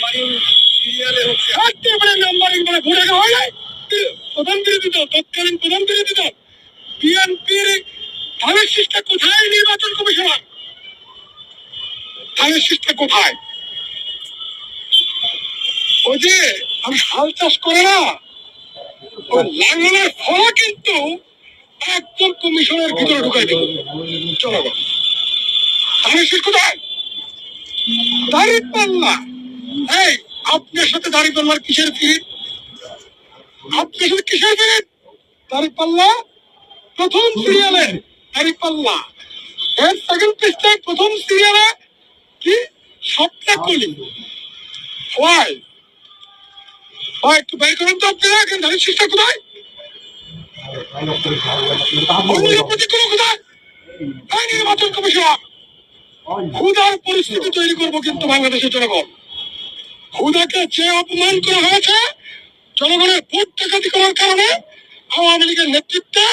Numbering সিরিয়ালে হচ্ছে একেবারে নাম্বারিং করে ভোট আগে হয় নাই। প্রধান বিরোধী দল, তৎকালীন প্রধান বিরোধী দল বিএনপির ধানের শীষটা কোথায়? নির্বাচন কমিশনার ধানের শীষটা কোথায়? ওই যে আমি হাল চাষ করে না, ওই লাঙ্গলের ফলা কিন্তু একদম কমিশনের ভিতরে ঢুকাই দেব। চলো ধানের শীষ কোথায়? দাঁড়িপাল্লা। এই আপনার সাথে দাঁড়িপাল্লার কিসের ফিরিট? আপনার সাথে কিসের ফিরিট? দাঁড়িপাল্লা প্রথম সিরিয়ালে দাঁড়িপাল্লা, এর সেকেন্ড পৃষ্ঠায় প্রথম সিরিয়ালে কি স্বপ্না কলি। ওয়াই ভাই একটু বের করেন তো আপনারা, এখন ধানের শীষটা কোথায়? কোথায় নির্বাচন কমিশনার? ক্ষুধার পরিস্থিতি তৈরি করবো কিন্তু বাংলাদেশের জনগণ। ক্ষুধাকে যে অপমান করা হয়েছে জনগণের ভোট ডাকাতি করার কারণে আওয়ামী লীগের নেতৃত্বে,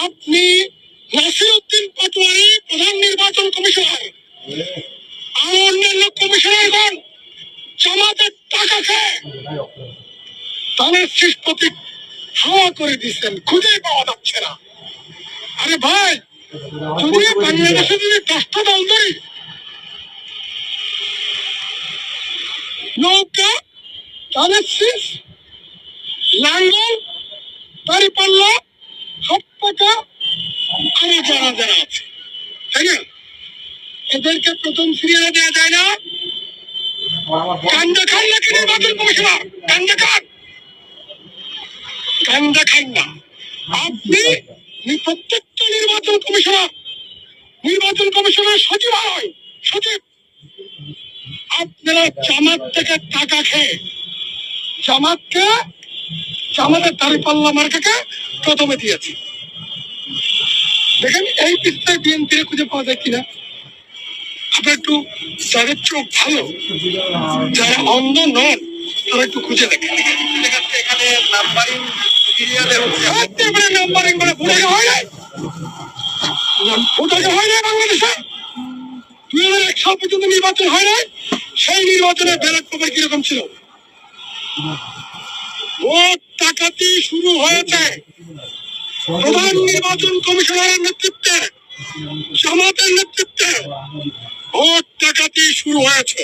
আপনি নাসির উদ্দিন পাটোয়ারি প্রধান নির্বাচন কমিশনার আর অন্যান্য কমিশনারগণ জামাতের টাকা খেয়ে ধানের শীষ প্রতীক হাওয়া করে দিচ্ছেন, খুঁজে পাওয়া যাচ্ছে না। আরে ভাই, যদি বাংলাদেশে যদি 10টা দল ধরি, নৌকা, ধানের শীষ, লাঙ্গল, দাঁড়িপাল্লা, হাত পাকা আরো যারা যারা আছে, তাই না? এদেরকে প্রথম সিরিয়ালে দেওয়া যায় না? কান্দা খান নাকি নির্বাচন কমিশনার? কান্দা খান, কান্দা খান না। আপনি প্রত্যেকটা নির্বাচন কমিশনার সচিবালয় সচিব, আপনারা জামাত থেকে টাকা খেয়ে জামাতের দাঁড়িপাল্লা মার্কাকে প্রথমে দিয়েছি। দেখেন এই পৃষ্ঠায় বিএনপির খুঁজে পাওয়া যায় কিনা। আপনার একটু যাদের চোখ ভালো, যারা অন্ধ নন, তারা একটু খুঁজে দেখেন। এখানে নাম্বারিং সিরিয়ালে হচ্ছে একেবারে নাম্বারিং করে ভোট আগে হয় নাই। ভোট আগে হয় নাই বাংলাদেশে 2001 সাল পর্যন্ত নির্বাচন হয় নাই। সেই নির্বাচনের ব্যালট পেপার কিরকম ছিল? ভোট ডাকাতি শুরু হয়েছে প্রধান নির্বাচন কমিশনারের নেতৃত্বে, জামাতের নেতৃত্বে ভোট ডাকাতি শুরু হয়েছে।